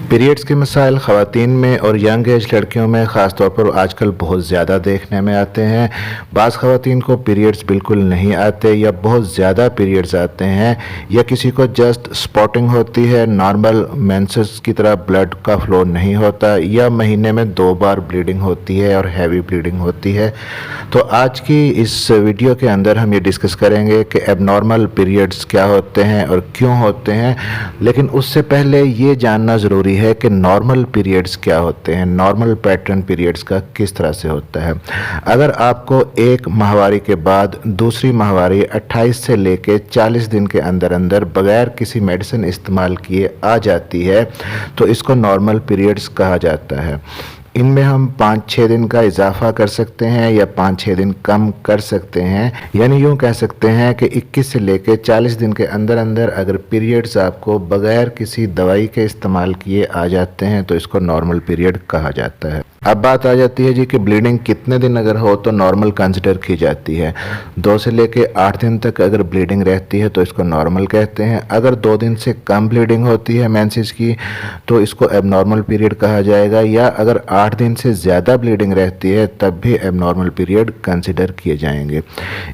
Periods के मसाइल ख़वातीन में और यंग एज लड़कियों में ख़ास तौर पर आजकल बहुत ज़्यादा देखने में आते हैं। बाज़ ख़वातीन को पीरियड्स बिल्कुल नहीं आते या बहुत ज़्यादा पीरियड्स आते हैं, या किसी को जस्ट स्पॉटिंग होती है, नॉर्मल मेंसेस की तरह ब्लड का फ़्लो नहीं होता, या महीने में 2 बार ब्लीडिंग होती है और हैवी ब्लीडिंग होती है। तो आज की इस वीडियो के अंदर हम ये डिस्कस करेंगे कि एबनॉर्मल पीरियड्स क्या होते हैं और क्यों होते हैं। लेकिन उससे पहले ये जानना ज़रूरी है कि नॉर्मल पीरियड्स क्या होते हैं, नॉर्मल पैटर्न पीरियड्स का किस तरह से होता है। अगर आपको एक माहवारी के बाद दूसरी माहवारी 28 से लेके 40 दिन के अंदर अंदर बगैर किसी मेडिसिन इस्तेमाल किए आ जाती है तो इसको नॉर्मल पीरियड्स कहा जाता है। इनमें हम 5-6 दिन का इजाफा कर सकते हैं या 5-6 दिन कम कर सकते हैं, यानी यूँ कह सकते हैं कि 21 से लेके 40 दिन के अंदर अंदर अगर पीरियड्स आपको बगैर किसी दवाई के इस्तेमाल किए आ जाते हैं तो इसको नॉर्मल पीरियड कहा जाता है। अब बात आ जाती है जी कि ब्लीडिंग कितने दिन अगर हो तो नॉर्मल कंसिडर की जाती है। 2 से लेके 8 दिन तक अगर ब्लीडिंग रहती है तो इसको नॉर्मल कहते हैं। अगर 2 दिन से कम ब्लीडिंग होती है मेंसेस की तो इसको एबनॉर्मल पीरियड कहा जाएगा, या अगर 8 दिन से ज़्यादा ब्लीडिंग रहती है तब भी एबनॉर्मल पीरियड कंसिडर किए जाएंगे।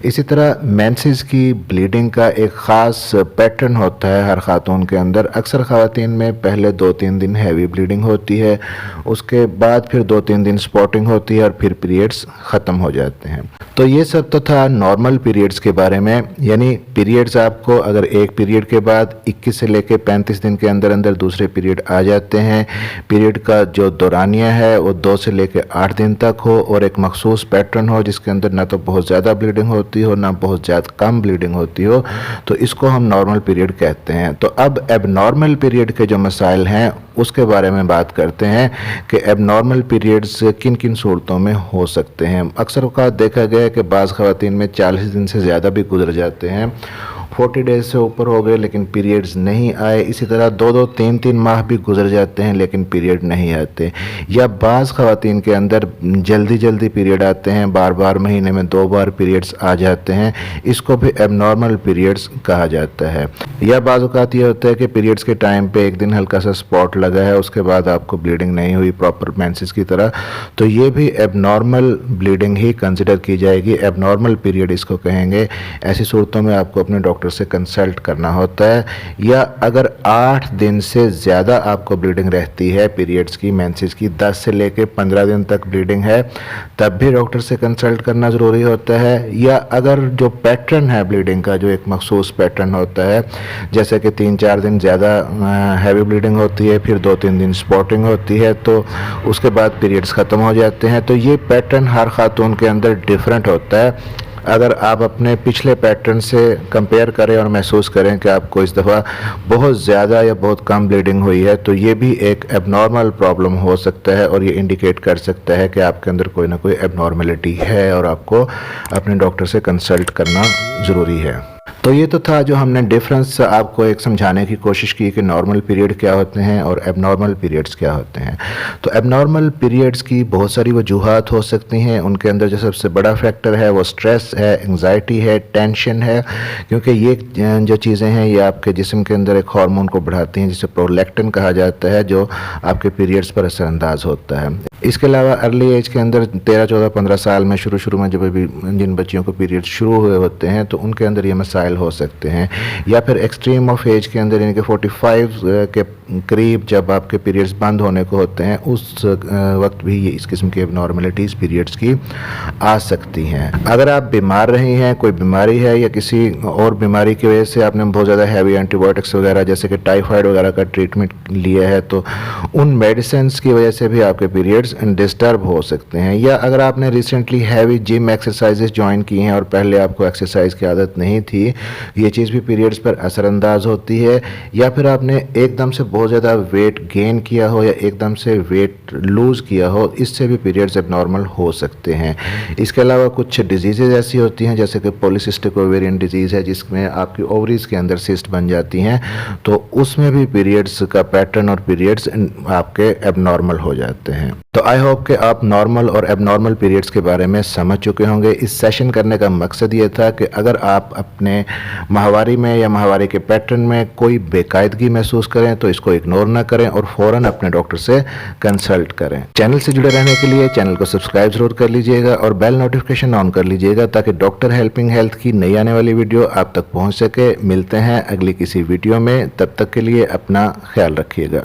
इसी तरह मेंसेस की ब्लीडिंग का एक ख़ास पैटर्न होता है हर खातून के अंदर। अक्सर ख़वातीन में पहले 2-3 दिन हैवी ब्लीडिंग होती है, उसके बाद फिर 2-3 दिन स्पॉटिंग होती है और फिर पीरियड्स ख़त्म हो जाते हैं। तो ये सब तो था नॉर्मल पीरियड्स के बारे में, यानी पीरियड्स आपको अगर एक पीरियड के बाद 21 से लेके 35 दिन के अंदर अंदर दूसरे पीरियड आ जाते हैं। पीरियड का जो दौरानिया है वो 2 से लेके 8 दिन तक हो और एक मखसूस पैटर्न हो जिसके अंदर ना तो बहुत ज़्यादा ब्लीडिंग होती हो ना बहुत ज़्यादा कम ब्लीडिंग होती हो, तो इसको हम नॉर्मल पीरियड कहते हैं। तो अब एबनॉर्मल पीरियड के जो मसाइल हैं उसके बारे में बात करते हैं कि एबनॉर्मल पीरियड्स किन किन सूरतों में हो सकते हैं। अक्सर औक़ात देखा गया है कि बाज़ ख़वातीन में 40 दिन से ज़्यादा भी गुजर जाते हैं, 40 डेज से ऊपर हो गए लेकिन पीरियड्स नहीं आए। इसी तरह 2-2, 3-3 माह भी गुजर जाते हैं लेकिन पीरियड नहीं आते, या बाज़ ख़वातीन के अंदर जल्दी जल्दी पीरियड आते हैं, बार बार महीने में 2 बार पीरियड्स आ जाते हैं। इसको भी एबनॉर्मल पीरियड्स कहा जाता है। या बाज़ औक़ात ये होता है कि पीरियड्स के टाइम पे एक दिन हल्का सा स्पॉट लगा है, उसके बाद आपको ब्लीडिंग नहीं हुई प्रॉपर मेंसेस की तरह, तो ये भी एबनॉर्मल ब्लीडिंग ही कंसिडर की जाएगी, एबनॉर्मल पीरियड इसको कहेंगे। ऐसी सूरतों में आपको अपने डॉक्टर से कंसल्ट करना होता है। या अगर 8 दिन से ज़्यादा आपको ब्लीडिंग रहती है पीरियड्स की, मेंसेस की 10 से लेके 15 दिन तक ब्लीडिंग है, तब भी डॉक्टर से कंसल्ट करना ज़रूरी होता है। या अगर जो पैटर्न है ब्लीडिंग का, जो एक मखसूस पैटर्न होता है, जैसे कि 3-4 दिन ज़्यादा हैवी ब्लीडिंग होती है, फिर 2-3 दिन स्पॉटिंग होती है, तो उसके बाद पीरियड्स ख़त्म हो जाते हैं। तो ये पैटर्न हर खातून के अंदर डिफरेंट होता है। अगर आप अपने पिछले पैटर्न से कंपेयर करें और महसूस करें कि आपको इस दफ़ा बहुत ज़्यादा या बहुत कम ब्लीडिंग हुई है, तो ये भी एक एबनॉर्मल प्रॉब्लम हो सकता है और ये इंडिकेट कर सकता है कि आपके अंदर कोई ना कोई एबनॉर्मेलिटी है और आपको अपने डॉक्टर से कंसल्ट करना ज़रूरी है। तो ये तो था जो हमने डिफरेंस आपको एक समझाने की कोशिश की कि नॉर्मल पीरियड क्या होते हैं और एबनॉर्मल पीरियड्स क्या होते हैं। तो एबनॉर्मल पीरियड्स की बहुत सारी वजूहात हो सकती हैं। उनके अंदर जो सबसे बड़ा फैक्टर है वो स्ट्रेस है, एंग्जाइटी है, टेंशन है, क्योंकि ये जो चीज़ें हैं ये आपके जिस्म के अंदर एक हार्मोन को बढ़ाती हैं जिसे प्रोलैक्टिन कहा जाता है, जो आपके पीरियड्स पर असरअंदाज होता है। इसके अलावा अर्ली एज के अंदर 13, 14, 15 साल में शुरू में जब भी जिन बच्चियों को पीरियड्स शुरू हुए होते हैं तो उनके अंदर ये मसाइल हो सकते हैं। या फिर एक्सट्रीम ऑफ एज के अंदर यानी कि 45 के करीब जब आपके पीरियड्स बंद होने को होते हैं उस वक्त भी ये इस किस्म की एबनॉर्मलिटीज़ पीरियड्स की आ सकती हैं। अगर आप बीमार रही हैं, कोई बीमारी है या किसी और बीमारी की वजह से आपने बहुत ज़्यादा हैवी एंटीबायोटिक्स वगैरह जैसे कि टाइफाइड वगैरह का ट्रीटमेंट लिया है, तो उन मेडिसिन की वजह से भी आपके पीरियड्स डिस्टर्ब हो सकते हैं। या अगर आपने recently heavy gym exercises join की हैं और पहले आपको एक्सरसाइज की आदत नहीं थी, ये चीज़ भी पीरियड्स पर असरअंदाज होती है। या फिर आपने एकदम से बहुत ज़्यादा वेट गेन किया हो या एकदम से वेट लूज़ किया हो, इससे भी पीरियड्स एबनॉर्मल हो सकते हैं। इसके अलावा कुछ डिजीज़ेज ऐसी होती हैं जैसे कि पॉलीसिस्टिक ओवेरियन डिजीज़ है जिसमें आपकी ओवरीज़ के अंदर सिस्ट बन जाती हैं, तो उसमें भी पीरियड्स का पैटर्न और पीरियड्स आपके एबनॉर्मल हो जाते हैं। तो आई होप कि आप नॉर्मल और एबनॉर्मल पीरियड्स के बारे में समझ चुके होंगे। इस सेशन करने का मकसद ये था कि अगर आप अपने माहवारी में या माहवारी के पैटर्न में कोई बेकायदगी महसूस करें तो इसको उसको इग्नोर ना करें और फ़ौरन अपने डॉक्टर से कंसल्ट करें। चैनल से जुड़े रहने के लिए चैनल को सब्सक्राइब जरूर कर लीजिएगा और बेल नोटिफिकेशन ऑन कर लीजिएगा ताकि डॉक्टर हेल्पिंग हेल्थ की नई आने वाली वीडियो आप तक पहुंच सके। मिलते हैं अगली किसी वीडियो में, तब तक के लिए अपना ख्याल रखिएगा।